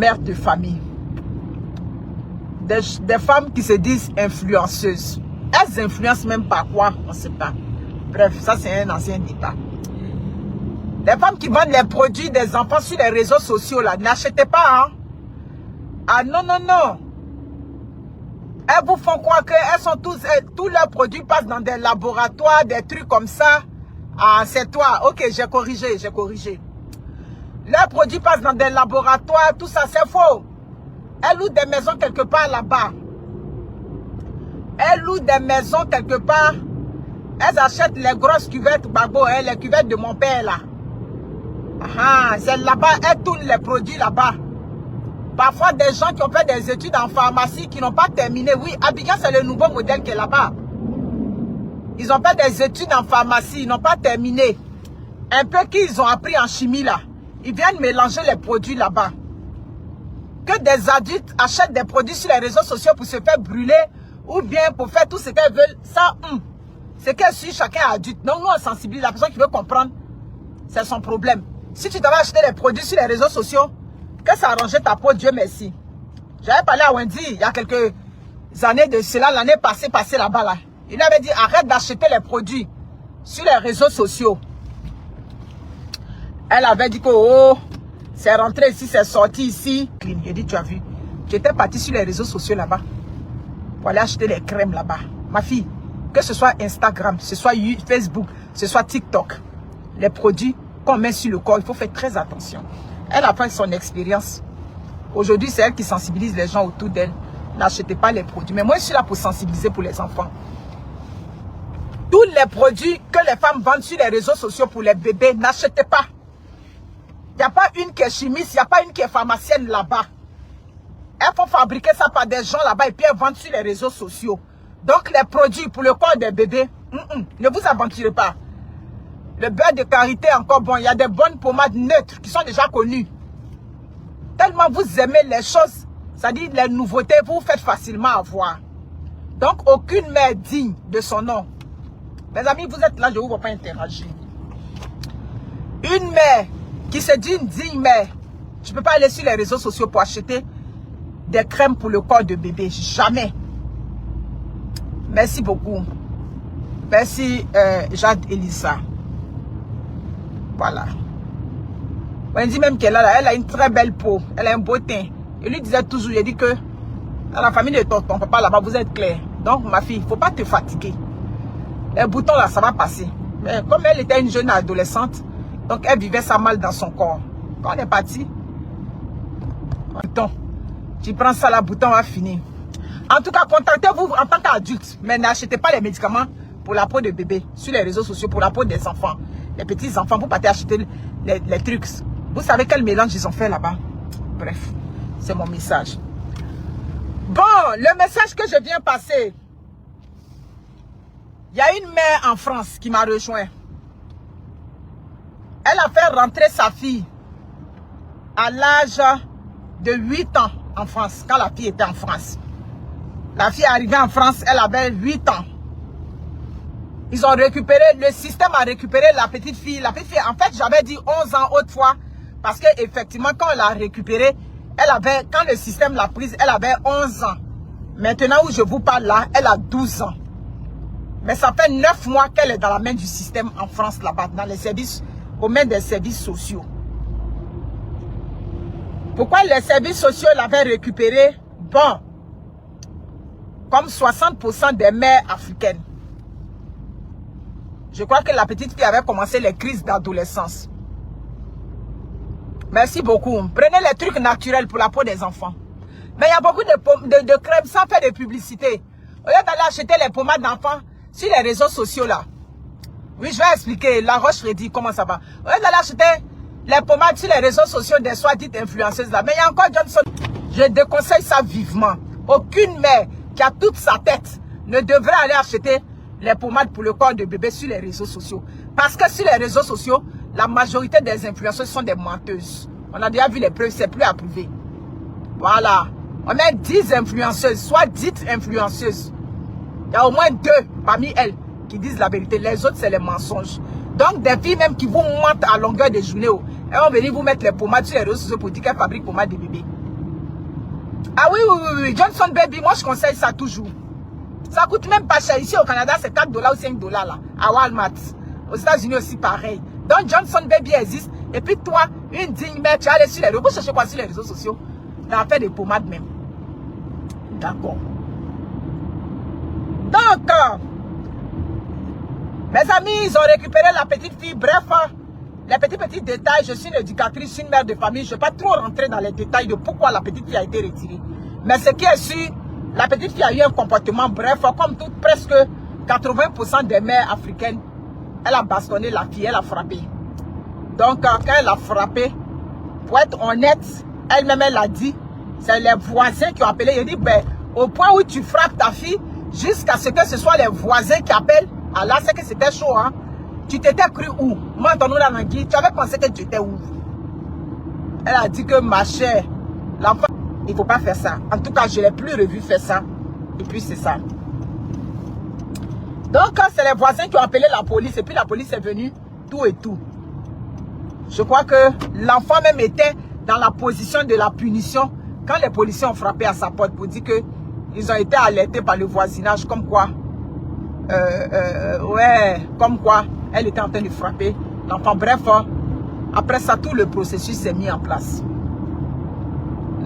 Mères de famille. Des femmes qui se disent influenceuses. Elles influencent même par quoi? On ne sait pas. Bref, ça c'est un ancien débat. Les femmes qui vendent les produits des enfants sur les réseaux sociaux, là, n'achetez pas, hein. Ah non, non, non. Elles vous font croire qu'elles sont tous leurs produits passent dans des laboratoires, des trucs comme ça. Ah, c'est toi. Ok, j'ai corrigé, j'ai corrigé. Leurs produits passent dans des laboratoires, tout ça, c'est faux. Elles louent des maisons quelque part là-bas. Elles louent des maisons quelque part. Elles achètent les grosses cuvettes, Babo, hein, les cuvettes de mon père, là. Ah, c'est là-bas, elles tournent les produits là-bas. Parfois, des gens qui ont fait des études en pharmacie, qui n'ont pas terminé. Oui, Abidjan, c'est le nouveau modèle qui est là-bas. Ils ont fait des études en pharmacie, ils n'ont pas terminé. Un peu qu'ils ont appris en chimie, là. Ils viennent mélanger les produits là-bas. Que des adultes achètent des produits sur les réseaux sociaux pour se faire brûler ou bien pour faire tout ce qu'elles veulent. Ça, c'est qu'elle suit chacun adulte. Donc, nous, on sensibilise. La personne qui veut comprendre, c'est son problème. Si tu devais acheter des produits sur les réseaux sociaux, que ça arrangeait ta peau, Dieu merci. J'avais parlé à Wendy il y a quelques années de cela, l'année passée là-bas. Là. Il avait dit, arrête d'acheter les produits sur les réseaux sociaux. Elle avait dit que, oh, c'est rentré ici, c'est sorti ici. J'ai dit, tu as vu, j'étais partie sur les réseaux sociaux là-bas pour aller acheter les crèmes là-bas. Ma fille, que ce soit Instagram, ce soit Facebook, ce soit TikTok, les produits qu'on met sur le corps, il faut faire très attention. Elle a fait son expérience. Aujourd'hui, c'est elle qui sensibilise les gens autour d'elle. N'achetez pas les produits. Mais moi, je suis là pour sensibiliser pour les enfants. Tous les produits que les femmes vendent sur les réseaux sociaux pour les bébés, n'achetez pas. Il n'y a pas une qui est chimiste, il n'y a pas une qui est pharmacienne là-bas. Elles font fabriquer ça par des gens là-bas et puis elles vendent sur les réseaux sociaux. Donc, les produits pour le corps des bébés, ne vous aventurez pas. Le beurre de karité est encore bon. Il y a des bonnes pommades neutres qui sont déjà connues. Tellement vous aimez les choses, c'est-à-dire les nouveautés, vous vous faites facilement avoir. Donc, aucune mère digne de son nom. Mes amis, vous êtes là, je ne vous vois pas interagir. Une mère qui se dit une digne mère, je ne peux pas aller sur les réseaux sociaux pour acheter des crèmes pour le corps de bébé. Jamais. Merci beaucoup. Merci, Jade Elisa. Voilà. On dit même qu'elle elle a une très belle peau. Elle a un beau teint. Je lui disais toujours, il dit que dans la famille de ton papa là-bas, vous êtes clair. Donc, ma fille, il ne faut pas te fatiguer. Les boutons là, ça va passer. Mais comme elle était une jeune adolescente, donc elle vivait ça mal dans son corps. Quand on est parti, bouton. Tu prends ça, la bouton va finir. En tout cas, contactez-vous en tant qu'adulte. Mais n'achetez pas les médicaments pour la peau de bébé sur les réseaux sociaux, pour la peau des enfants. Les petits enfants, vous partez acheter les trucs. Vous savez quel mélange ils ont fait là-bas? Bref, c'est mon message. Bon, le message que je viens passer. Il y a une mère en France qui m'a rejoint. Elle a fait rentrer sa fille à l'âge de 8 ans en France, quand la fille était en France. La fille est arrivée en France, elle avait 8 ans. Ils ont récupéré, le système a récupéré la petite fille. La petite fille, en fait, j'avais dit 11 ans autrefois. Parce qu'effectivement, quand on l'a récupérée, elle avait, quand le système l'a prise, elle avait 11 ans. Maintenant où je vous parle là, elle a 12 ans. Mais ça fait 9 mois qu'elle est dans la main du système en France là-bas, dans les services, aux mains des services sociaux. Pourquoi les services sociaux l'avaient récupérée? Bon, comme 60% des mères africaines. Je crois que la petite fille avait commencé les crises d'adolescence. Merci beaucoup. Prenez les trucs naturels pour la peau des enfants. Mais il y a beaucoup de crèmes sans faire de publicité. Au lieu d'aller acheter les pommades d'enfants sur les réseaux sociaux là. Oui, je vais expliquer. La Roche-Reddy, comment ça va. Au lieu d'aller acheter les pommades sur les réseaux sociaux des soi-dites influenceuses là. Mais il y a encore Johnson. Je déconseille ça vivement. Aucune mère qui a toute sa tête ne devrait aller acheter les pommades pour le corps de bébé sur les réseaux sociaux. Parce que sur les réseaux sociaux, la majorité des influenceuses sont des menteuses. On a déjà vu les preuves, c'est plus approuvé. Voilà. On met 10 influenceuses, soit dites influenceuses. Il y a au moins 2 parmi elles qui disent la vérité. Les autres, c'est les mensonges. Donc, des filles même qui vous mentent à longueur de journée. Elles vont venir vous mettre les pommades sur les réseaux sociaux pour dire qu'elles fabriquent pommades de bébé. Ah oui, oui, oui, oui. Johnson Baby, moi je conseille ça toujours. Ça coûte même pas cher. Ici au Canada, c'est 4 $ ou 5 $ là. À Walmart. Aux États-Unis aussi pareil. Donc Johnson Baby existe. Et puis toi, une digne mère, tu vas aller sur les réseaux. Vous cherchez quoi sur les réseaux sociaux? T'as fait des pommades même. D'accord. Donc, mes amis, ils ont récupéré la petite fille. Bref, les petits détails. Je suis une éducatrice, une mère de famille. Je ne vais pas trop rentrer dans les détails de pourquoi la petite fille a été retirée. Mais ce qui est sûr, la petite fille a eu un comportement bref. Comme presque 80% des mères africaines, elle a bastonné la fille, elle a frappé. Donc, quand elle a frappé, pour être honnête, elle-même, elle a dit, c'est les voisins qui ont appelé. Il dit, ben, au point où tu frappes ta fille, jusqu'à ce que ce soit les voisins qui appellent. Allah, c'est que c'était chaud, hein. Tu t'étais cru où? Moi, ton nom là, tu avais pensé que tu étais où? Elle a dit que, ma chère, l'enfant, il ne faut pas faire ça. En tout cas, je ne l'ai plus revu faire ça. Et puis, c'est ça. Donc, quand c'est les voisins qui ont appelé la police, et puis la police est venue, tout et tout. Je crois que l'enfant même était dans la position de la punition quand les policiers ont frappé à sa porte pour dire que ils ont été alertés par le voisinage comme quoi, comme quoi elle était en train de frapper l'enfant. Bref, après ça, tout le processus s'est mis en place.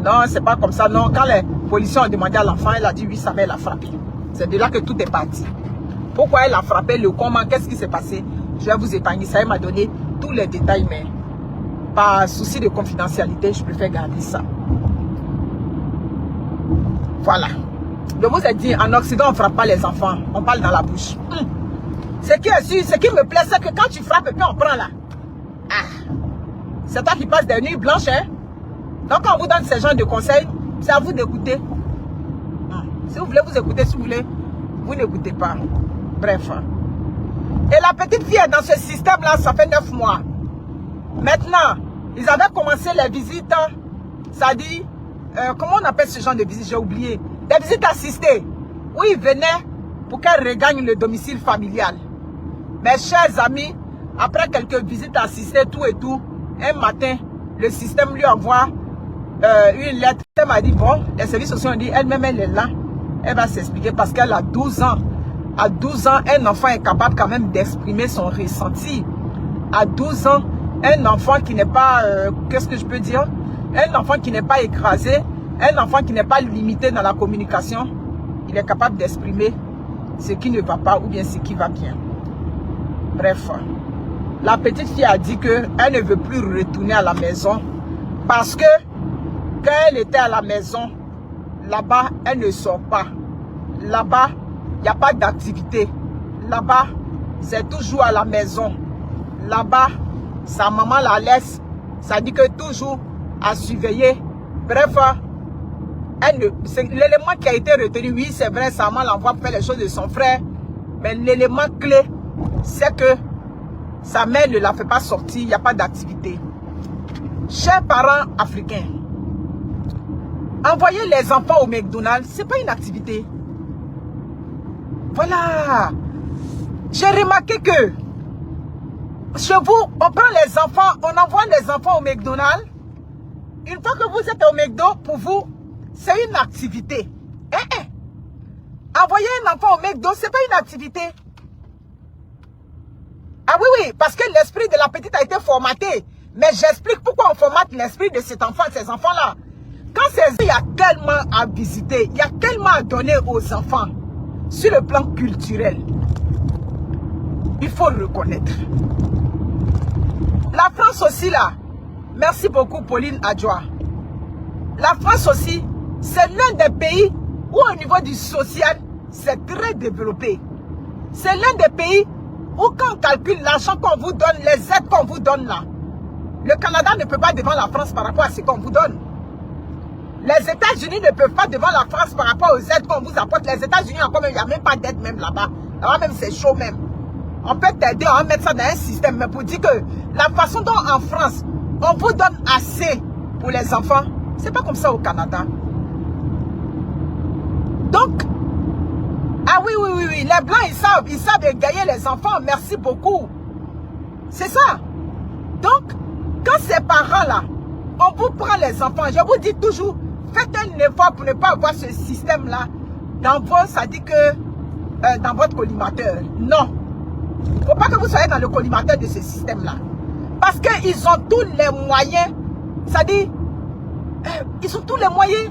Non, c'est pas comme ça. Non, quand les policiers ont demandé à l'enfant, elle a dit oui, sa mère l'a frappé. C'est de là que tout est parti. Pourquoi elle a frappé, le comment, qu'est-ce qui s'est passé? Je vais vous épargner ça. Elle m'a donné tous les détails, mais par souci de confidentialité, je préfère garder ça. Voilà. Je vous ai dit, en Occident, on ne frappe pas les enfants. On parle dans la bouche. Ce qui est sûr, ce qui me plaît, c'est que quand tu frappes et puis on prend là. Ah, c'est toi qui passes des nuits blanches, hein? Donc, quand on vous donne ce genre de conseils, c'est à vous d'écouter. Si vous voulez vous écouter, si vous voulez, vous n'écoutez pas. Bref. Et la petite fille est dans ce système-là, ça fait 9 mois. Maintenant, ils avaient commencé les visites, ça dit, comment on appelle ce genre de visites, j'ai oublié. Des visites assistées, où ils venaient pour qu'elle regagne le domicile familial. Mes chers amis, après quelques visites assistées, tout et tout, un matin, le système lui envoie une lettre. Elle m'a dit, bon, les services sociaux ont dit, elle-même, elle est là. Elle va s'expliquer parce qu'elle a 12 ans. À 12 ans, un enfant est capable quand même d'exprimer son ressenti. À 12 ans, un enfant qui n'est pas, qu'est-ce que je peux dire? Un enfant qui n'est pas écrasé, un enfant qui n'est pas limité dans la communication, il est capable d'exprimer ce qui ne va pas ou bien ce qui va bien. Bref, la petite fille a dit qu'elle ne veut plus retourner à la maison parce que quand elle était à la maison, là-bas, elle ne sort pas. Là-bas, il n'y a pas d'activité. Là-bas, c'est toujours à la maison. Là-bas, sa maman la laisse. Ça dit que toujours à surveiller. Bref, l'élément qui a été retenu, oui, c'est vrai, sa maman l'envoie faire les choses de son frère. Mais l'élément clé, c'est que sa mère ne la fait pas sortir. Il n'y a pas d'activité. Chers parents africains, envoyer les enfants au McDonald's, ce n'est pas une activité. Voilà. J'ai remarqué que chez vous, on prend les enfants, on envoie les enfants au McDonald's. Une fois que vous êtes au McDo, pour vous, c'est une activité. Envoyer un enfant au McDo, ce n'est pas une activité. Ah oui, oui, parce que l'esprit de la petite a été formaté. Mais j'explique pourquoi on formate l'esprit de cet enfant, ces enfants-là. Quand il y a tellement à visiter, il y a tellement à donner aux enfants sur le plan culturel. Il faut le reconnaître. La France aussi là, merci beaucoup Pauline Adjoa. La France aussi, c'est l'un des pays où au niveau du social, c'est très développé. C'est l'un des pays où quand on calcule l'argent qu'on vous donne, les aides qu'on vous donne là, le Canada ne peut pas devant la France par rapport à ce qu'on vous donne. Les États-Unis ne peuvent pas devant la France par rapport aux aides qu'on vous apporte. Les États-Unis, il n'y a même pas d'aide même là-bas. Là-bas même, c'est chaud même. On peut t'aider, on va mettre ça dans un système. Mais pour dire que la façon dont en France, on vous donne assez pour les enfants, c'est pas comme ça au Canada. Donc, ah oui, oui, oui, oui, les Blancs, ils savent égayer les enfants. Merci beaucoup. C'est ça. Donc, quand ces parents-là On vous prend les enfants. Je vous dis toujours, faites un effort pour ne pas avoir ce système-là dans vos, ça dit que dans votre collimateur. Non. Il ne faut pas que vous soyez dans le collimateur de ce système-là. Parce qu'ils ont tous les moyens. Ça dit, ils ont tous les moyens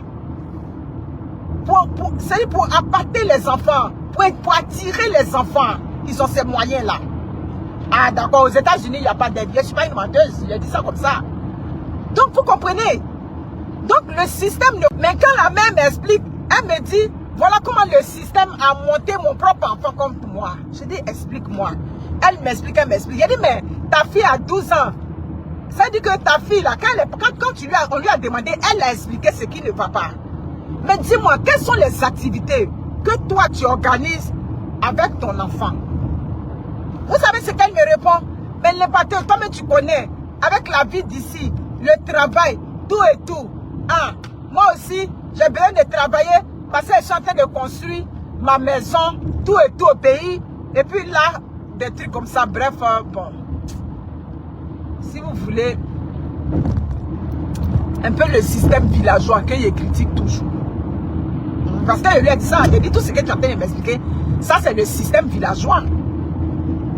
pour appâter les enfants, pour attirer les enfants. Ils ont ces moyens-là. Ah d'accord, aux États-Unis, il n'y a pas d'aide. Je ne suis pas une menteuse, je dis ça comme ça. Donc, vous comprenez? Donc, le système... Mais quand la mère m'explique, elle me dit, voilà comment le système a monté mon propre enfant comme moi. Je dis, explique-moi. Elle m'explique, elle m'explique. Je dis, mais ta fille a 12 ans. Ça dit que ta fille, là, on lui a demandé, elle a expliqué ce qui ne va pas. Mais dis-moi, quelles sont les activités que toi, tu organises avec ton enfant? Vous savez ce qu'elle me répond? Mais les bateaux, toi-même tu connais, avec la vie d'ici, le travail, tout et tout. Ah, moi aussi, j'ai besoin de travailler parce que je suis en train de construire ma maison, tout et tout au pays. Et puis là, des trucs comme ça, bref, bon. Si vous voulez, un peu le système villageois que je critique toujours. Parce que je lui ai dit ça, il dit tout ce que tu es en train de m'expliquer, ça c'est le système villageois.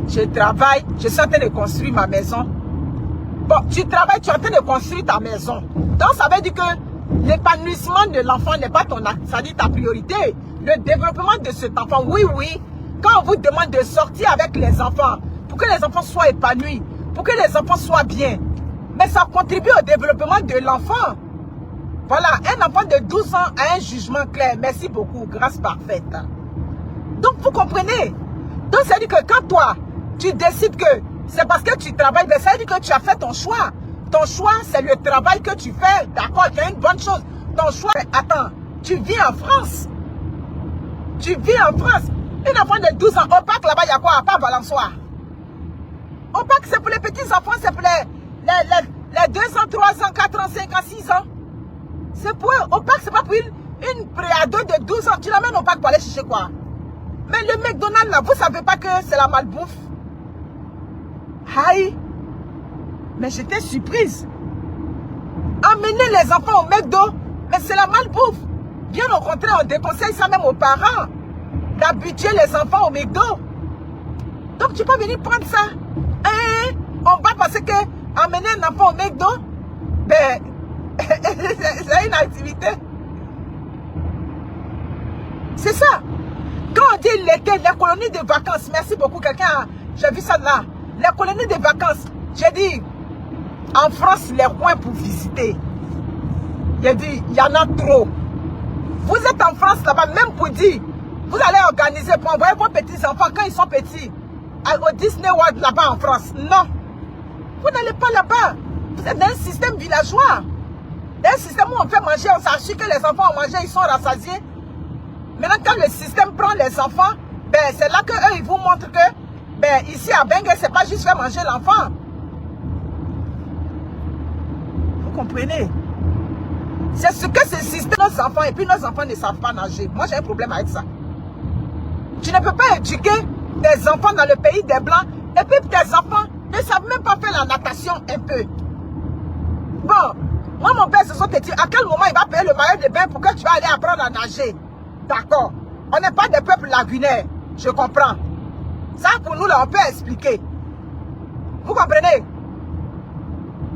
Je travaille, je suis en train de construire ma maison. Bon, tu travailles, tu es en train de construire ta maison. Donc ça veut dire que l'épanouissement de l'enfant n'est pas ton acte, ça dit ta priorité. Le développement de cet enfant, oui, oui. Quand on vous demande de sortir avec les enfants, pour que les enfants soient épanouis, pour que les enfants soient bien, mais ça contribue au développement de l'enfant. Voilà, un enfant de 12 ans a un jugement clair. Merci beaucoup, grâce parfaite. Donc, vous comprenez? Donc, ça veut dire que quand toi, tu décides que c'est parce que tu travailles, ça veut dire que tu as fait ton choix. Ton choix, c'est le travail que tu fais. D'accord, c'est une bonne chose. Ton choix, attends, tu vis en France. Tu vis en France. Un enfant de 12 ans, au parc là-bas, il y a quoi? À part Valençois. Au parc, c'est pour les petits enfants, c'est pour les 2 ans, 3 ans, 4 ans, 5 ans, 6 ans. C'est pour eux. Au parc, c'est pas pour une préado de 12 ans. Tu l'amènes au parc pour aller chercher quoi? Mais le McDonald's là, vous savez pas que c'est la malbouffe? Aïe! Mais j'étais surprise. Amener les enfants au McDo, mais c'est la malbouffe. Bien au contraire, on déconseille ça même aux parents. D'habituer les enfants au McDo. Donc tu peux venir prendre ça. Hein? On va penser que amener un enfant au McDo, ben, c'est une activité. C'est ça. Quand on dit l'été, les colonies de vacances, merci beaucoup quelqu'un, j'ai vu ça là. Les colonies de vacances, j'ai dit, en France, les coins pour visiter. J'ai dit, il y en a trop. Vous êtes en France là-bas, même pour dire, vous allez organiser pour envoyer vos petits enfants quand ils sont petits au Disney World là-bas en France. Non. Vous n'allez pas là-bas. Vous êtes dans un système villageois. Dans un système où on fait manger, on s'assure que les enfants ont mangé, ils sont rassasiés. Maintenant, quand le système prend les enfants, ben, c'est là qu'eux, ils vous montrent que, ben, ici à Bengue, c'est pas juste faire manger l'enfant. Vous comprenez? C'est ce que ce système, nos enfants, et puis nos enfants ne savent pas nager. Moi, j'ai un problème avec ça. Tu ne peux pas éduquer tes enfants dans le pays des Blancs, et puis tes enfants ne savent même pas faire la natation un peu. Bon, moi, mon père, ce sont petits. À quel moment il va payer le maillot de bain pour que tu vas aller apprendre à nager? D'accord. On n'est pas des peuples lagunaires. Je comprends. Ça, pour nous, là, on peut expliquer. Vous comprenez?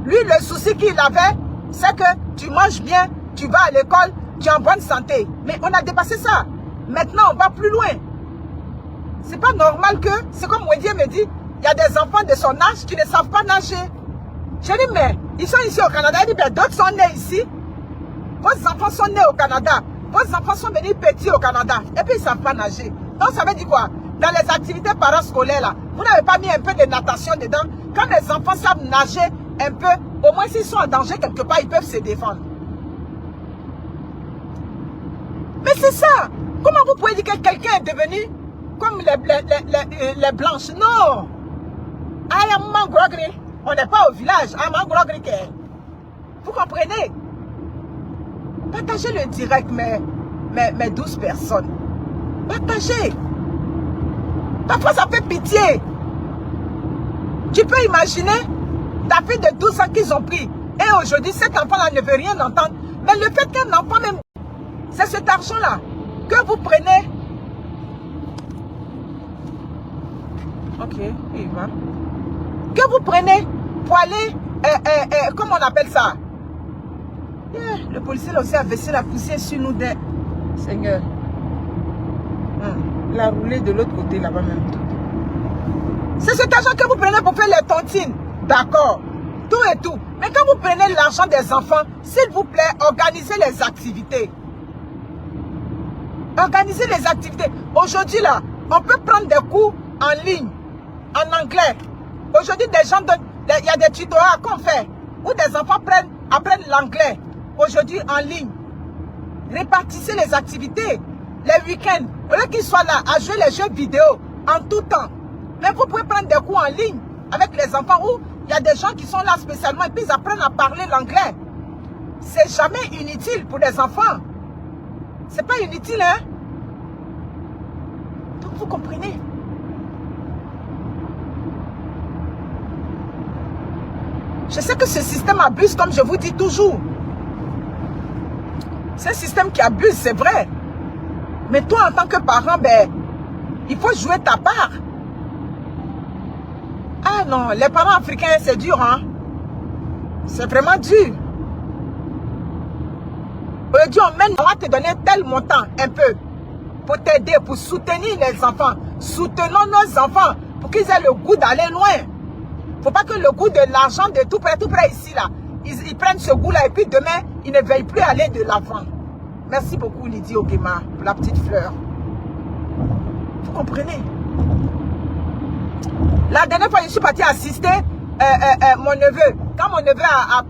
Lui, le souci qu'il avait, c'est que tu manges bien, tu vas à l'école, tu es en bonne santé. Mais on a dépassé ça. Maintenant, on va plus loin. C'est pas normal que, c'est comme Wendy me dit, il y a des enfants de son âge qui ne savent pas nager. Je dis, mais ils sont ici au Canada. Il dit, ben, d'autres sont nés ici. Vos enfants sont nés au Canada. Vos enfants sont venus petits au Canada. Et puis, ils ne savent pas nager. Donc, ça veut dire quoi? Dans les activités parascolaires, là, vous n'avez pas mis un peu de natation dedans. Quand les enfants savent nager un peu, au moins s'ils sont en danger quelque part, ils peuvent se défendre. Mais c'est ça. Comment vous pouvez dire que quelqu'un est devenu comme les blanches? Non. I am Mangrogri. On n'est pas au village. I am Mangrogri. Vous comprenez? Partagez le direct, mes 12 personnes. Partagez. Parfois, ça fait pitié. Tu peux imaginer ta fille de 12 ans qu'ils ont pris. Et aujourd'hui, cet enfant-là ne veut rien entendre. Mais le fait qu'un enfant même, c'est cet argent-là que vous prenez. Ok, il va. Que vous prenez pour aller, comment on appelle ça? Le policier là aussi a versé la poussière sur nous des... Seigneur. La roulée de l'autre côté là-bas même. C'est cet argent que vous prenez pour faire les tontines. D'accord. Tout et tout. Mais quand vous prenez l'argent des enfants, s'il vous plaît, organisez les activités. Organisez les activités. Aujourd'hui là, on peut prendre des cours en ligne, en anglais. Aujourd'hui, des gens donnent, il y a des tutorat qu'on fait, où des enfants apprennent l'anglais. Aujourd'hui, en ligne. Répartissez les activités. Les week-ends, au lieu qu'ils soient là à jouer les jeux vidéo en tout temps. Mais vous pouvez prendre des cours en ligne avec les enfants où il y a des gens qui sont là spécialement et puis ils apprennent à parler l'anglais. C'est jamais inutile pour les enfants. C'est pas inutile, hein? Donc vous comprenez? Je sais que ce système abuse, comme je vous dis toujours. C'est un système qui abuse, c'est vrai. Mais toi, en tant que parent, ben, il faut jouer ta part. Ah non, les parents africains, c'est dur, hein? C'est vraiment dur. Aujourd'hui, on va te donner tel montant, un peu, pour t'aider, pour soutenir les enfants. Soutenons nos enfants, pour qu'ils aient le goût d'aller loin. Il ne faut pas que le goût de l'argent de tout près ici, là, ils prennent ce goût-là, et puis demain, ils ne veulent plus aller de l'avant. Merci beaucoup, Lydie Ogema, pour la petite fleur. Vous comprenez? La dernière fois, je suis partie assister mon neveu. Quand mon neveu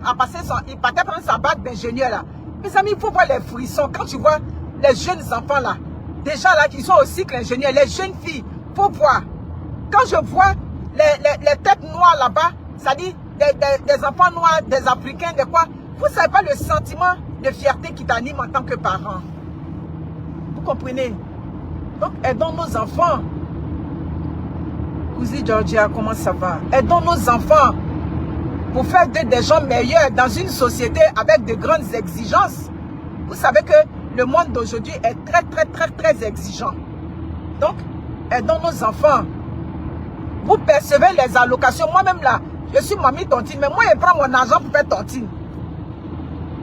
a passé il partait prendre sa bague d'ingénieur, là. Mes amis, il faut voir les frissons. Quand tu vois les jeunes enfants, là, déjà là, qui sont au cycle ingénieur, les jeunes filles, il faut voir. Quand je vois les têtes noires là-bas, c'est-à-dire des enfants noirs, des Africains, des quoi, vous ne savez pas le sentiment de fierté qui t'anime en tant que parent. Vous comprenez? Donc, aidons nos enfants. Cousin Georgia, comment ça va? Aidons nos enfants pour faire des gens meilleurs dans une société avec de grandes exigences. Vous savez que le monde d'aujourd'hui est très exigeant. Donc, aidons nos enfants. Vous percevez les allocations. Moi-même là, je suis mamie tontine, mais moi, je prends mon argent pour faire tontine.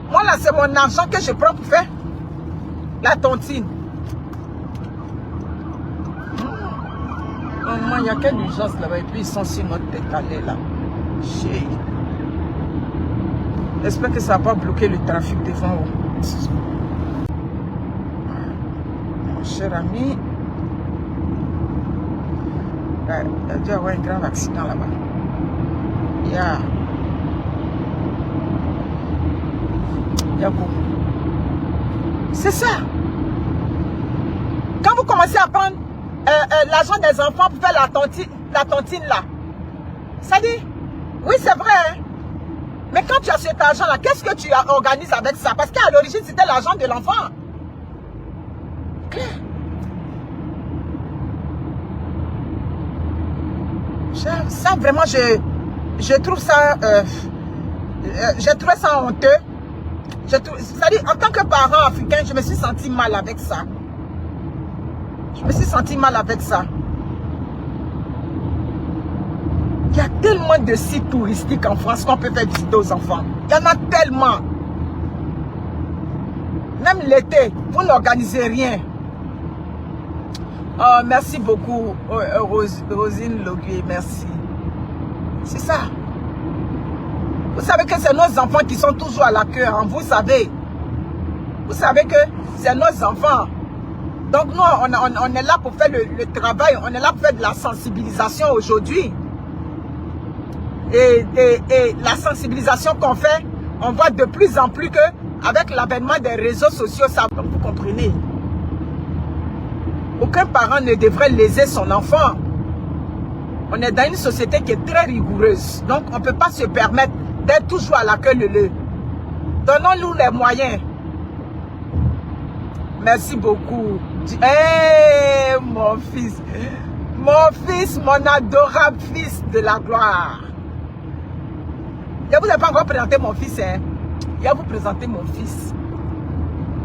Moi là, c'est mon argent que je prends pour faire la tontine. Il n'y a quelle urgence là-bas et puis ils sont sur notre décalé là. Chérie. J'espère que ça va pas bloquer le trafic devant vous. Mon cher ami, il a dû avoir un grave accident là-bas. C'est ça. Quand vous commencez à prendre l'argent des enfants pour faire la tontine là, ça dit, oui c'est vrai, hein? Mais quand tu as cet argent là, qu'est-ce que tu organises avec ça? Parce qu'à l'origine c'était l'argent de l'enfant. Claire. Ça vraiment, je trouve ça, j'ai trouvé ça honteux. C'est-à-dire, en tant que parent africain, je me suis senti mal avec ça. Je me suis senti mal avec ça. Il y a tellement de sites touristiques en France qu'on peut faire visiter aux enfants. Il y en a tellement. Même l'été, vous n'organisez rien. Oh, merci beaucoup, Rosine Loguier, merci. C'est ça. Vous savez que c'est nos enfants qui sont toujours à la queue, hein, vous savez. Vous savez que c'est nos enfants. Donc nous, on est là pour faire le travail, on est là pour faire de la sensibilisation aujourd'hui. Et la sensibilisation qu'on fait, on voit de plus en plus que avec l'avènement des réseaux sociaux, ça, donc vous comprenez. Aucun parent ne devrait léser son enfant. On est dans une société qui est très rigoureuse. Donc on ne peut pas se permettre d'être toujours à la queue leu. Donnons-nous les moyens. Merci beaucoup. Hey, mon fils, mon adorable fils de la gloire. Je ne vous ai pas encore présenté mon fils. Hein. Je vais vous présenter mon fils.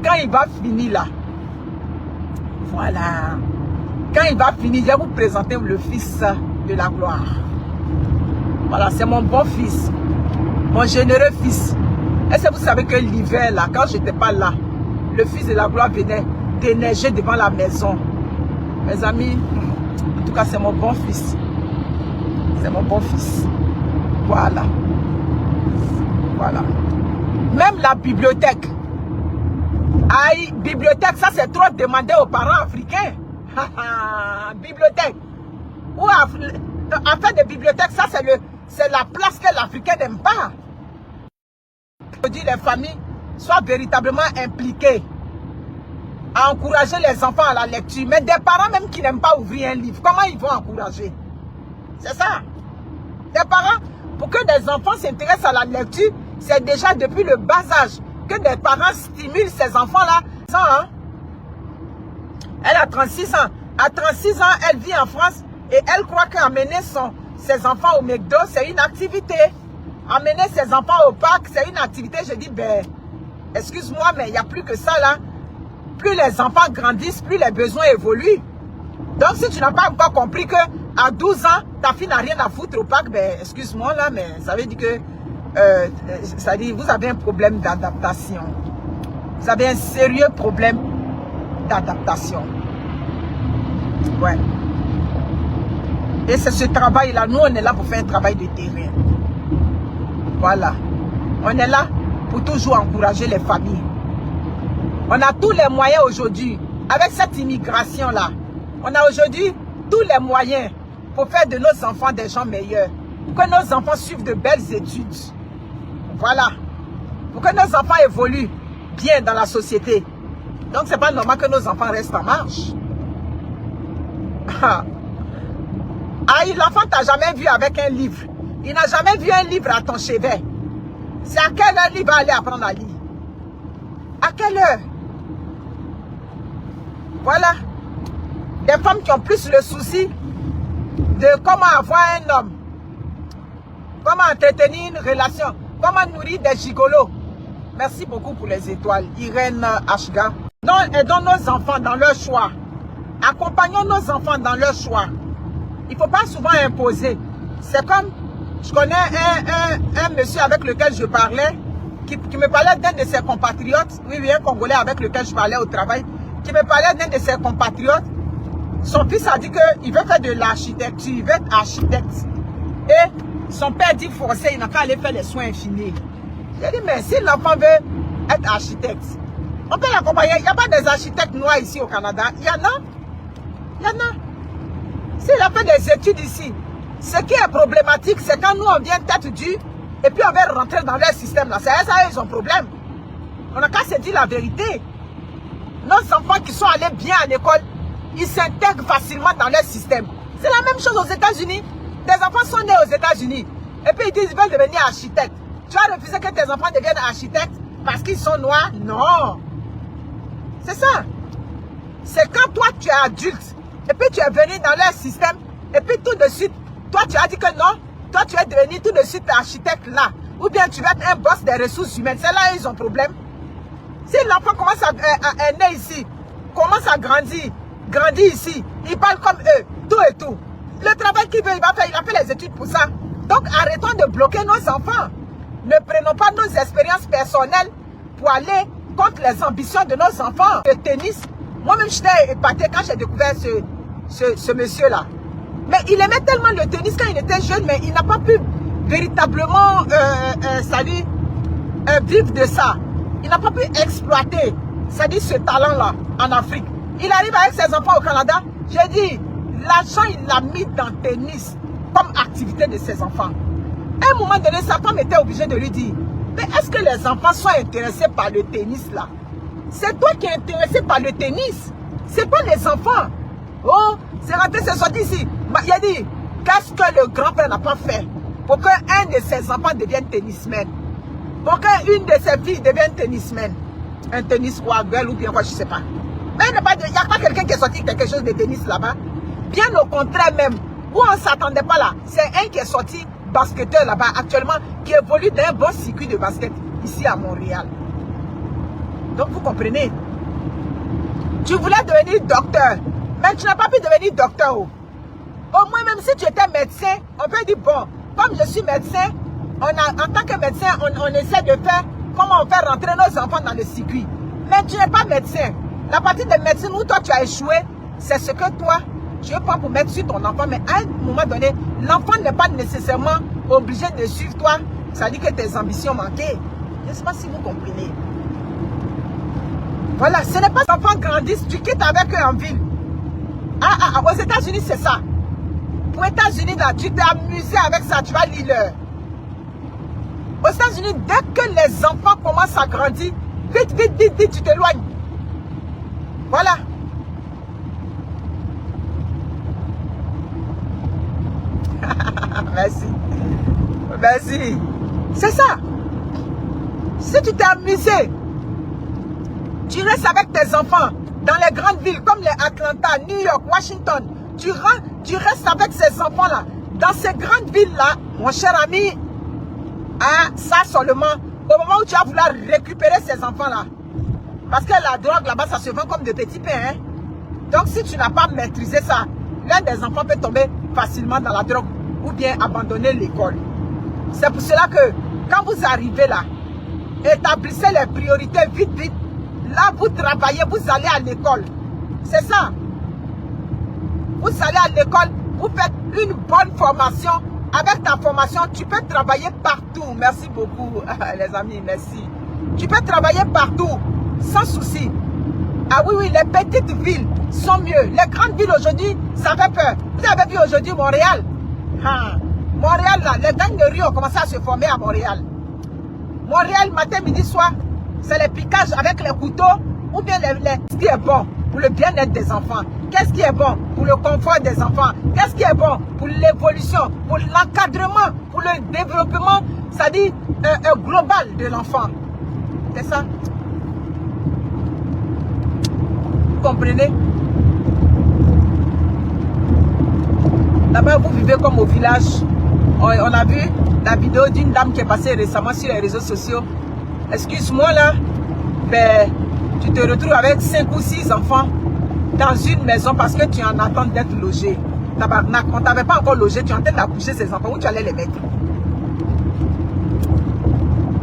Quand il va finir là, voilà. Quand il va finir, je vais vous présenter le fils de la gloire. Voilà, c'est mon bon fils. Mon généreux fils. Est-ce que vous savez que l'hiver là, quand je n'étais pas là, le fils de la gloire venait déneiger devant la maison. Mes amis, en tout cas, c'est mon bon fils. C'est mon bon fils. Voilà. Voilà. Même la bibliothèque. Aïe, bibliothèque, ça c'est trop demandé aux parents africains. Bibliothèque. Ou affaire de bibliothèque, ça c'est la place que l'Africain n'aime pas. Je dis les familles soient véritablement impliquées à encourager les enfants à la lecture. Mais des parents même qui n'aiment pas ouvrir un livre, comment ils vont encourager? C'est ça. Des parents, pour que des enfants s'intéressent à la lecture, c'est déjà depuis le bas âge que des parents stimulent ces enfants-là. Hein? Elle a 36 ans. À 36 ans, elle vit en France et elle croit qu'amener ses enfants au McDo, c'est une activité. Amener ses enfants au parc, c'est une activité. Je dis, ben, excuse-moi, mais il n'y a plus que ça là. Plus les enfants grandissent, plus les besoins évoluent. Donc, si tu n'as pas encore compris que à 12 ans, ta fille n'a rien à foutre au parc, ben, excuse-moi là, mais ça veut dire que ça dit, vous avez un problème d'adaptation. Vous avez un sérieux problème d'adaptation. Ouais. Et c'est ce travail-là. Nous, on est là pour faire un travail de terrain. Voilà. On est là pour toujours encourager les familles. On a tous les moyens aujourd'hui. Avec cette immigration-là, on a aujourd'hui tous les moyens pour faire de nos enfants des gens meilleurs. Pour que nos enfants suivent de belles études. Voilà. Pour que nos enfants évoluent bien dans la société. Donc, c'est pas normal que nos enfants restent en marche. Aïe, l'enfant t'a jamais vu avec un livre. Il n'a jamais vu un livre à ton chevet. C'est à quelle heure il va aller apprendre à lire? À quelle heure? Voilà. Des femmes qui ont plus le souci de comment avoir un homme. Comment entretenir une relation. Comment nourrir des gigolos. Merci beaucoup pour les étoiles. Irène Ashga. Non, aidons nos enfants dans leur choix. Accompagnons nos enfants dans leur choix. Il ne faut pas souvent imposer. C'est comme, je connais un monsieur avec lequel je parlais, qui me parlait d'un de ses compatriotes, oui, un Congolais avec lequel je parlais au travail, qui me parlait d'un de ses compatriotes. Son fils a dit qu'il veut faire de l'architecture, il veut être architecte. Et son père dit forcé, il n'a qu'à aller faire les soins infinis. J'ai dit, mais si l'enfant veut être architecte, on peut l'accompagner. Il n'y a pas des architectes noirs ici au Canada. Il y en a. Il y en a. S'il a fait des études ici, ce qui est problématique, c'est quand nous, on vient tête dure, et puis on va rentrer dans leur système là. C'est ça, ils ont problème. On n'a qu'à se dire la vérité. Nos enfants qui sont allés bien à l'école, ils s'intègrent facilement dans leur système. C'est la même chose aux États-Unis. Des enfants sont nés aux États-Unis, et puis ils disent qu'ils veulent devenir architectes. Tu vas refuser que tes enfants deviennent architectes parce qu'ils sont noirs? Non. C'est ça. C'est quand toi, tu es adulte, et puis tu es venu dans leur système, et puis tout de suite, toi, tu as dit que non, toi, tu vas devenir tout de suite architecte là. Ou bien tu vas être un boss des ressources humaines. C'est là ils ont problème. Si l'enfant commence à naître ici, commence à grandir, grandit ici, il parle comme eux, tout et tout. Le travail qu'il veut, il va faire, il a fait les études pour ça. Donc arrêtons de bloquer nos enfants. Ne prenons pas nos expériences personnelles pour aller contre les ambitions de nos enfants. Le tennis, moi-même j'étais épatée quand j'ai découvert ce monsieur-là. Mais il aimait tellement le tennis quand il était jeune, mais il n'a pas pu véritablement vivre de ça. Il n'a pas pu exploiter, ce talent-là en Afrique. Il arrive avec ses enfants au Canada. J'ai dit, l'argent, il l'a mis dans le tennis comme activité de ses enfants. À un moment donné, sa femme était obligée de lui dire, mais est-ce que les enfants sont intéressés par le tennis là? C'est toi qui es intéressé par le tennis. C'est pas les enfants. Oh, c'est rentré, c'est sorti ici. Il a dit, qu'est-ce que le grand-père n'a pas fait pour qu'un de ses enfants devienne tennisman? Pour qu'une de ses filles devienne tennisman? Un tennis quoi, girl ou bien quoi, je ne sais pas. Mais il n'y a pas quelqu'un qui est sorti quelque chose de tennis là-bas. Bien au contraire même, où on ne s'attendait pas là, c'est un qui est sorti basketteurs là-bas actuellement qui évoluent dans un bon circuit de basket ici à Montréal. Donc vous comprenez. Tu voulais devenir docteur, mais tu n'as pas pu devenir docteur. Au moins même si tu étais médecin, on peut dire bon, comme je suis médecin, en tant que médecin, on essaie de faire comment on fait rentrer nos enfants dans le circuit. Mais tu n'es pas médecin. La partie de médecine où toi tu as échoué, c'est ce que toi, tu veux pas pour mettre sur ton enfant. Mais à un moment donné, l'enfant n'est pas nécessairement obligé de suivre toi. Ça dit que tes ambitions manquaient. Je ne sais pas si vous comprenez. Voilà, ce n'est pas que les enfants grandissent, tu quittes avec eux en ville. Aux États-Unis, c'est ça. Aux États-Unis, là, tu t'es amusé avec ça, tu vas lire l'heure. Aux États-Unis, dès que les enfants commencent à grandir, vite, vite, vite, vite, tu t'éloignes. Voilà. Merci. Merci. C'est ça. Si tu t'es amusé, tu restes avec tes enfants dans les grandes villes comme les Atlanta, New York, Washington. Tu restes avec ces enfants-là. Dans ces grandes villes-là, mon cher ami, ça seulement, au moment où tu vas vouloir récupérer ces enfants-là. Parce que la drogue là-bas, ça se vend comme de petits pains. Hein? Donc si tu n'as pas maîtrisé ça, l'un des enfants peut tomber facilement dans la drogue ou bien abandonner l'école. C'est pour cela que quand vous arrivez là, établissez les priorités vite, vite. Là, vous travaillez, vous allez à l'école. C'est ça. Vous allez à l'école, vous faites une bonne formation. Avec ta formation, tu peux travailler partout. Merci beaucoup, les amis, merci. Tu peux travailler partout, sans souci. Ah oui, oui, les petites villes sont mieux. Les grandes villes aujourd'hui, ça fait peur. Vous avez vu aujourd'hui Montréal. Montréal, là, les gangs de rue ont commencé à se former à Montréal. Montréal, matin, midi, soir, c'est les piquages avec les couteaux ou bien ce qui est bon pour le bien-être des enfants. Qu'est-ce qui est bon pour le confort des enfants? Qu'est-ce qui est bon pour l'évolution, pour l'encadrement, pour le développement, c'est-à-dire global de l'enfant? C'est ça? Vous comprenez? D'abord, vous vivez comme au village. On a vu la vidéo d'une dame qui est passée récemment sur les réseaux sociaux. Excuse-moi là, ben, tu te retrouves avec 5 ou 6 enfants dans une maison parce que tu es en attente d'être logé. Tabarnak, on ne t'avait pas encore logé, tu es en train d'accoucher ces enfants. Où tu allais les mettre?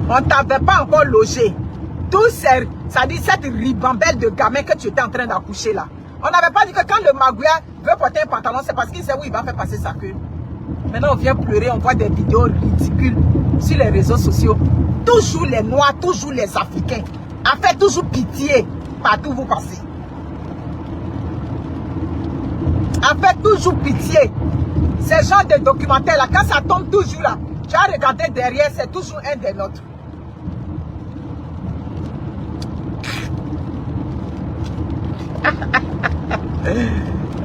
On ne t'avait pas encore logé. Tout ça dit cette ribambelle de gamins que tu étais en train d'accoucher là. On n'avait pas dit que quand le magouillard veut porter un pantalon, c'est parce qu'il sait où il va faire passer sa queue. Maintenant, on vient pleurer, on voit des vidéos ridicules sur les réseaux sociaux. Toujours les Noirs, toujours les Africains. En fait, toujours pitié partout où vous passez. En fait, toujours pitié. Ces genres de documentaires là, quand ça tombe toujours là, tu as regardé derrière, c'est toujours un des nôtres.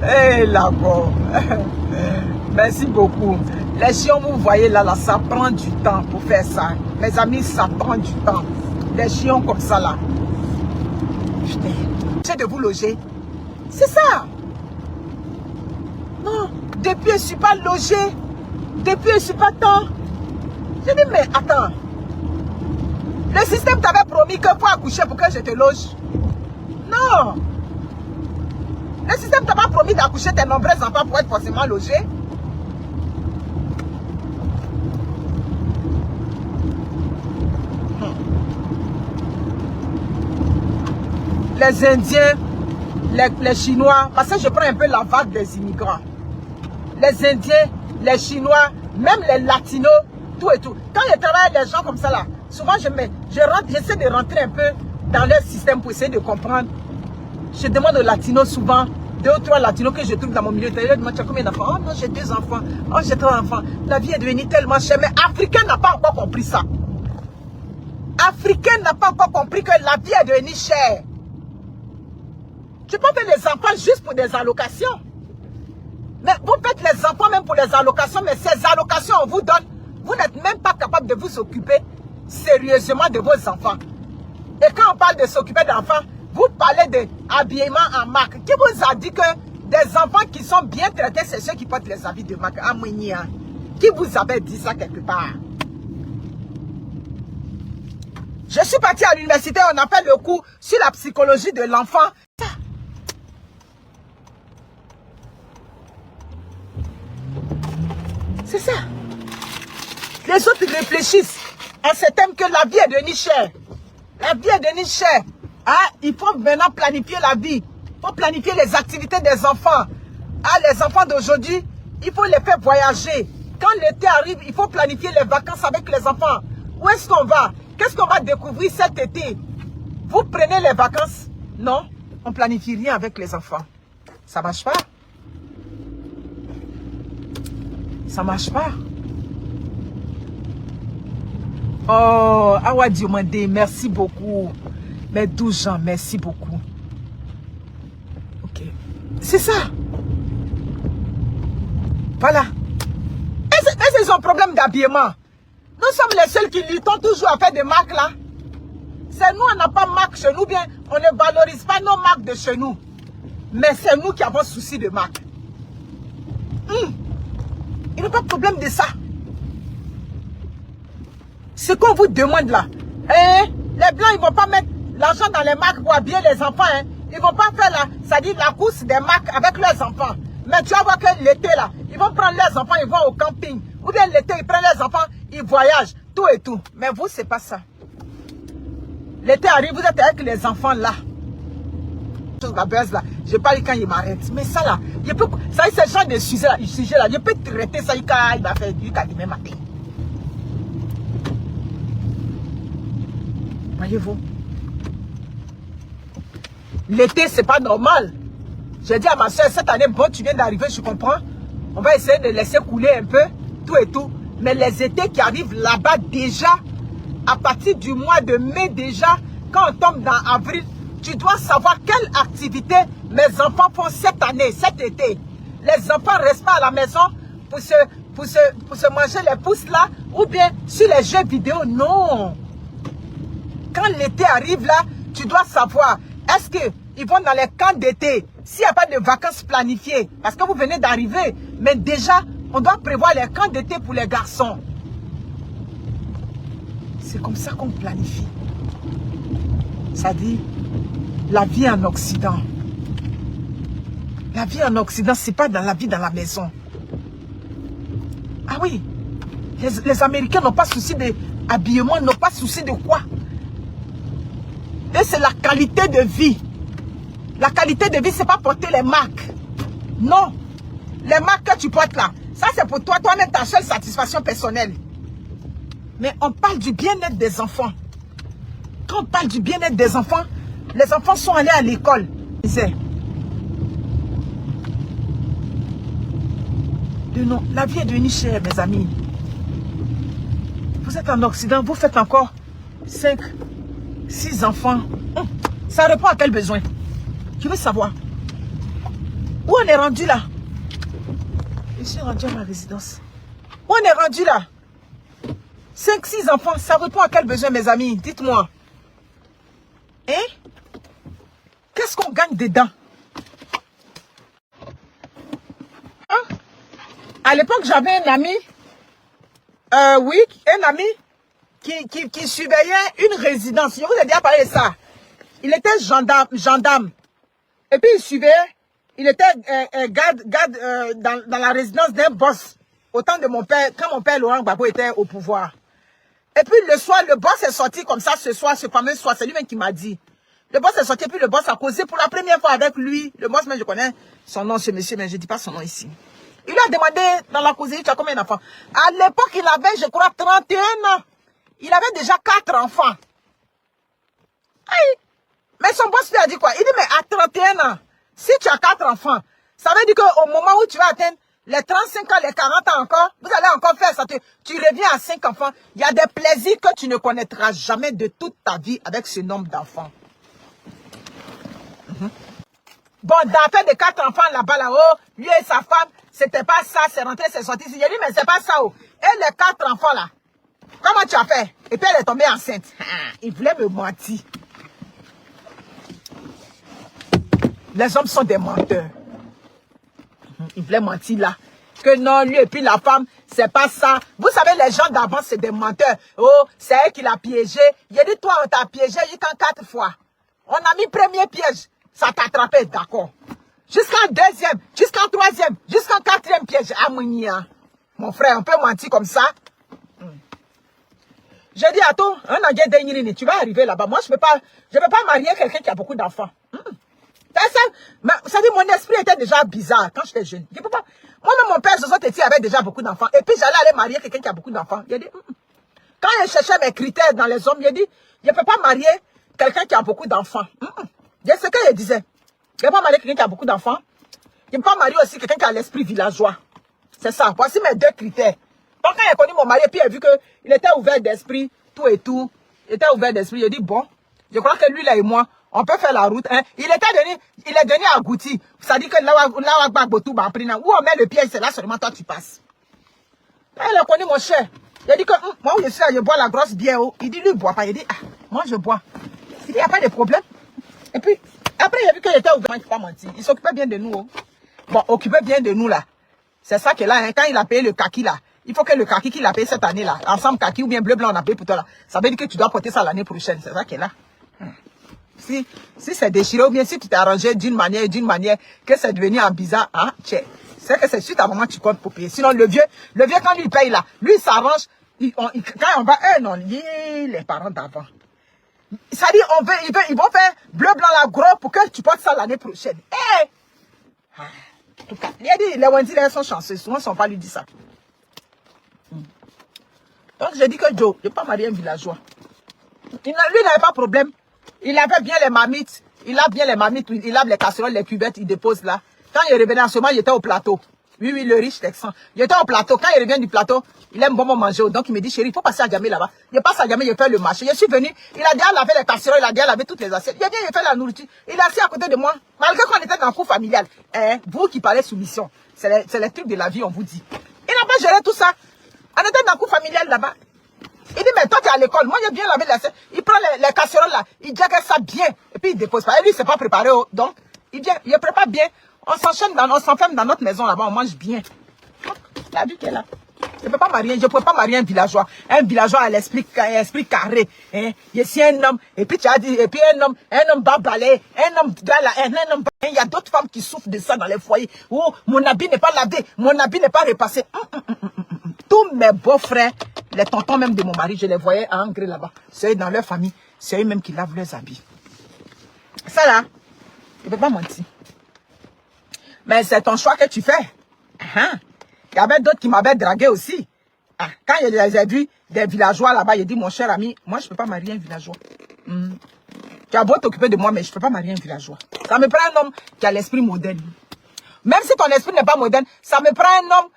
Hé là, bon. Merci beaucoup. Les chiens, vous voyez là, ça prend du temps pour faire ça. Mes amis, ça prend du temps. Des chiens comme ça là. Putain. J'essaie de vous loger. C'est ça. Non. Depuis, je ne suis pas logé. Depuis, je ne suis pas temps. J'ai dit, mais attends. Le système t'avait promis que pour accoucher pour que je te loge. Non. Le système t'a pas promis d'accoucher tes nombreux enfants pour être forcément logé. Les Indiens, les Chinois, parce que je prends un peu la vague des immigrants. Les Indiens, les Chinois, même les Latinos, tout et tout. Quand je travaille avec les gens comme ça là, souvent j'essaie de rentrer un peu dans leur système pour essayer de comprendre. Je demande aux Latinos souvent, 2 ou 3 Latinos que je trouve dans mon milieu. Je demande, tu as combien d'enfants? Oh non, j'ai 2 enfants. Oh, j'ai 3 enfants. La vie est devenue tellement chère. Mais Africain n'a pas encore compris ça. Africain n'a pas encore compris que la vie est devenue chère. Tu peux faire les enfants juste pour des allocations. Mais vous faites les enfants même pour les allocations, mais ces allocations on vous donne, vous n'êtes même pas capable de vous occuper sérieusement de vos enfants. Et quand on parle de s'occuper d'enfants, vous parlez d'habillement en marque. Qui vous a dit que des enfants qui sont bien traités, c'est ceux qui portent les habits de marque? Qui Qui vous avait dit ça quelque part? Je suis partie à l'université, on a fait le cours sur la psychologie de l'enfant. C'est ça. Les autres réfléchissent en ce thème que la vie est devenue chère. La vie est devenue chère. Ah, il faut maintenant planifier la vie. Il faut planifier les activités des enfants. Ah, les enfants d'aujourd'hui, il faut les faire voyager. Quand l'été arrive, il faut planifier les vacances avec les enfants. Où est-ce qu'on va? Qu'est-ce qu'on va découvrir cet été? Vous prenez les vacances? Non, on ne planifie rien avec les enfants. Ça ne marche pas. Ça ne marche pas. Oh, Awa Diomande, merci beaucoup. Mes 12 gens, merci beaucoup. Ok. C'est ça. Voilà. Est-ce qu'ils ont un problème d'habillement? Nous sommes les seuls qui luttons toujours à faire des marques là. C'est nous, on n'a pas de marque chez nous, bien, on ne valorise pas nos marques de chez nous. Mais c'est nous qui avons souci de marque. Il n'y a pas de problème de ça. Ce qu'on vous demande là, les blancs, ils ne vont pas mettre l'argent dans les marques pour habiller les enfants. Hein. Ils ne vont pas faire la course des marques avec leurs enfants. Mais tu vas voir que l'été là, ils vont prendre leurs enfants, ils vont au camping. Ou bien l'été, ils prennent leurs enfants, ils voyagent, tout et tout. Mais vous, c'est pas ça. L'été arrive, vous êtes avec les enfants là. La buzz là, je parle quand il m'arrête. Mais ça là, je peux, ça c'est le genre de sujet là, je peux traiter ça, il va faire du demain matin. Voyez-vous? L'été, c'est pas normal. J'ai dit à ma soeur, cette année, bon, tu viens d'arriver, je comprends. On va essayer de laisser couler un peu, tout et tout. Mais les étés qui arrivent là-bas déjà, à partir du mois de mai déjà, quand on tombe dans avril, tu dois savoir quelle activité mes enfants font cette année, cet été. Les enfants restent pas à la maison pour se manger les pouces là, ou bien sur les jeux vidéo, non. Quand l'été arrive là, tu dois savoir, est-ce qu'ils vont dans les camps d'été? S'il n'y a pas de vacances planifiées, parce que vous venez d'arriver, mais déjà, on doit prévoir les camps d'été pour les garçons. C'est comme ça qu'on planifie. Ça dit, la vie en Occident. La vie en Occident, ce n'est pas dans la vie dans la maison. Ah oui, les Américains n'ont pas souci d'habillement, n'ont pas souci de quoi. Et c'est la qualité de vie. La qualité de vie, ce n'est pas porter les marques. Non. Les marques que tu portes là, ça c'est pour toi, toi-même ta seule satisfaction personnelle. Mais on parle du bien-être des enfants. Quand on parle du bien-être des enfants, les enfants sont allés à l'école. La vie est devenue chère, mes amis. Vous êtes en Occident, vous faites encore 5, 6 enfants. Ça répond à quel besoin? Je veux savoir. Où on est rendu là? Je suis rendu à ma résidence. Où on est rendu là? 5, 6 enfants, ça répond à quel besoin, mes amis? Dites-moi. Hein? Qu'est-ce qu'on gagne dedans? Hein? À l'époque, j'avais un ami, oui, un ami qui surveillait une résidence. Je vous ai déjà parlé de ça. Il était gendarme. Et puis il suivait, il était garde dans la résidence d'un boss. Au temps de mon père, quand mon père Laurent Gbagbo était au pouvoir. Et puis le soir, le boss est sorti comme ça ce soir, ce fameux soir. C'est lui-même qui m'a dit. Le boss est sorti, puis le boss a causé pour la première fois avec lui. Le boss, même je connais son nom, ce monsieur, mais je ne dis pas son nom ici. Il lui a demandé dans la causerie, tu as combien d'enfants? À l'époque, il avait, je crois, 31 ans. Il avait déjà 4 enfants. Aïe. Mais son boss lui a dit quoi? Il dit, mais à 31 ans, si tu as 4 enfants, ça veut dire qu'au moment où tu vas atteindre les 35 ans, les 40 ans encore, vous allez encore faire ça. Tu reviens à 5 enfants. Il y a des plaisirs que tu ne connaîtras jamais de toute ta vie avec ce nombre d'enfants. Bon, d'affaire de 4 enfants là-bas, là-haut, lui et sa femme, c'était pas ça, c'est rentré, c'est sorti. J'ai dit, mais c'est pas ça. Oh. Et les 4 enfants là, comment tu as fait? Et puis elle est tombée enceinte. Il voulait me mentir. Les hommes sont des menteurs. Il voulait mentir là. Que non, lui et puis la femme, c'est pas ça. Vous savez, les gens d'avant, c'est des menteurs. Oh, c'est elle qui l'a piégé. Il a dit, toi, on t'a piégé jusqu'en 4 fois. On a mis premier piège. Ça t'a attrapé, d'accord. Jusqu'en deuxième, jusqu'en troisième, jusqu'en quatrième piège. Amounia. Mon frère, on peut mentir comme ça. J'ai dit à toi, tu vas arriver là-bas. Moi, je ne peux pas marier quelqu'un qui a beaucoup d'enfants. Ça dit, mon esprit était déjà bizarre quand j'étais jeune. Je peux pas. Moi-même, mon père, Zozo avait déjà beaucoup d'enfants. Et puis, j'allais aller marier quelqu'un qui a beaucoup d'enfants. Il a dit, quand il cherchait mes critères dans les hommes, il a dit, je ne peux pas marier quelqu'un qui a beaucoup d'enfants. C'est ce qu'il disait. Je ne peux pas marier quelqu'un qui a beaucoup d'enfants. Je ne peux pas marier aussi quelqu'un qui a l'esprit villageois. C'est ça. Voici mes 2 critères. Donc, quand il a connu mon mari, puis il a vu qu'il était ouvert d'esprit, tout et tout. Il était ouvert d'esprit. Il a dit, bon, je crois que lui, là et moi, on peut faire la route. Hein. Il est donné à Gouti. Ça dit que là où on met le pied, c'est là seulement toi tu passes. Quand il a connu mon cher, il a dit que moi, je suis là, je bois la grosse bière. Il dit, lui, il ne boit pas. Il dit, ah, moi, je bois. Il dit, il n'y a pas de problème. Et puis, après, il a vu qu'il était ouvert. Il ne faut pas mentir. Il s'occupait bien de nous. Oh. Bon, occupait bien de nous, là. C'est ça que là, hein, quand il a payé le kaki, là, il faut que le kaki qu'il a payé cette année, là, ensemble kaki ou bien bleu blanc, on a payé pour toi, là. Ça veut dire que tu dois porter ça l'année prochaine. C'est ça qui est là. Si c'est déchiré ou bien si tu t'es arrangé d'une manière, que c'est devenu en bizarre, hein, c'est que c'est suite à un moment tu comptes pour payer. Sinon, le vieux, quand lui paye là, lui, il s'arrange, quand on va, non, les parents d'avant. Ça dit, ils vont faire bleu, blanc, là, gros pour que tu portes ça l'année prochaine. En tout cas, il a dit, les Wendy, ils sont chanceux, souvent, ils ne sont pas lui dire ça. Donc, j'ai dit que Joe, je ne vais pas marier un villageois. Lui, n'avait pas de problème. Il avait bien les mamites. Il a bien les mamites. Il a les casseroles, les cubettes, il dépose là. Quand il revenait en ce moment, il était au plateau. Oui, le riche texan. Il était au plateau. Quand il revient du plateau, il aime bon manger. Donc, il me dit, chérie, il faut passer à Djamé là-bas. Je passe à Djamé, je fais le marché. Je suis venu. Il a déjà lavé les casseroles, il a déjà lavé toutes les assiettes. Il a déjà fait la nourriture. Il est assis à côté de moi. Malgré qu'on était dans le coup familial. Vous qui parlez soumission. C'est les trucs de la vie, on vous dit. Il n'a pas géré tout ça. On était dans le coup familial là-bas. Il dit, mais toi, tu es à l'école. Moi, j'ai bien lavé l'assiette. Il prend les casseroles là. Il dirait ça bien. Et puis, il dépose pas. Et lui, il s'est pas préparé. Donc, il vient, il prépare bien. On s'enferme dans notre maison là-bas. On mange bien. Donc, la vie qui est là. Je ne peux pas marier. Je ne peux pas marier un villageois. Un villageois à l'esprit carré. Hein? Je suis un homme. Et puis, tu as dit, et puis un homme bas-balé. Un homme gala. Un homme. Il y a d'autres femmes qui souffrent de ça dans les foyers. Oh, mon habit n'est pas lavé. Mon habit n'est pas repassé. Tous mes beaux-frères, les tontons même de mon mari, je les voyais à Angré là-bas. C'est eux dans leur famille, c'est eux même qui lavent leurs habits. Ça là, je ne peux pas mentir. Mais c'est ton choix que tu fais. Il y avait d'autres qui m'avaient dragué aussi. Quand je les ai vus, des villageois là-bas, j'ai dit, mon cher ami, moi je ne peux pas marier un villageois. Tu as beau t'occuper de moi, mais je ne peux pas marier un villageois. Ça me prend un homme qui a l'esprit moderne. Même si ton esprit n'est pas moderne, ça me prend un homme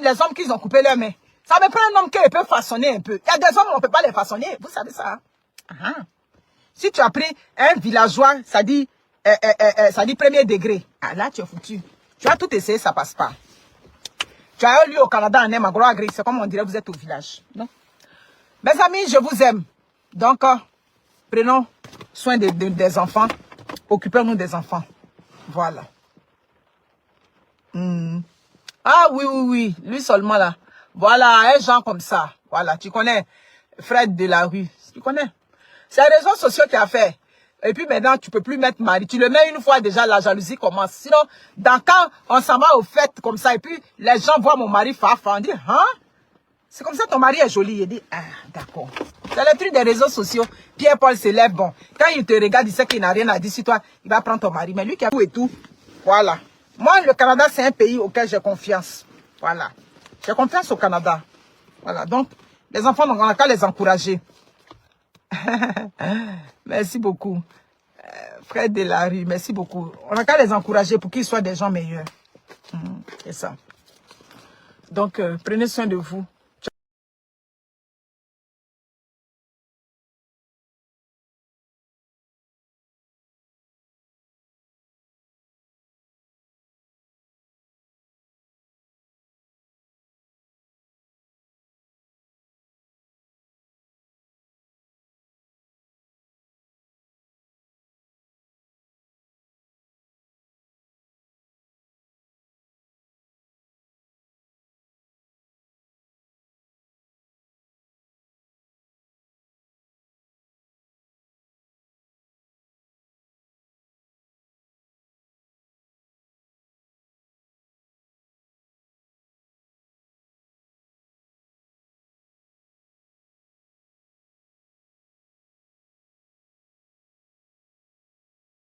les hommes qui ont coupé leurs mains. Ça me prend un homme qui peut façonner un peu. Il y a des hommes, on ne peut pas les façonner. Vous savez ça. Si tu as pris un villageois, ça dit premier degré. Là, tu es foutu. Tu as tout essayé, ça ne passe pas. Tu as eu lieu au Canada, en Emma, c'est comme on dirait, vous êtes au village. Non? Mes amis, je vous aime. Donc, prenons soin des enfants. Occupons-nous des enfants. Voilà. Ah oui, lui seulement là. Voilà, un genre comme ça. Voilà, tu connais Fred de la rue. Tu connais. C'est les réseaux sociaux qui a fait. Et puis maintenant, tu peux plus mettre mari. Tu le mets une fois déjà, la jalousie commence. Sinon, quand on s'en va aux fêtes comme ça, et puis les gens voient mon mari fafa, on dit, c'est comme ça ton mari est joli. Il dit, d'accord. C'est le truc des réseaux sociaux. Pierre-Paul se lève, bon. Quand il te regarde, il sait qu'il n'a rien à dire sur toi, il va prendre ton mari. Mais lui qui a tout et tout, voilà. Moi, le Canada, c'est un pays auquel j'ai confiance. Voilà. J'ai confiance au Canada. Voilà. Donc, les enfants, on n'a qu'à les encourager. Merci beaucoup. Fred de la rue, merci beaucoup. On n'a qu'à les encourager pour qu'ils soient des gens meilleurs. C'est ça. Donc, prenez soin de vous.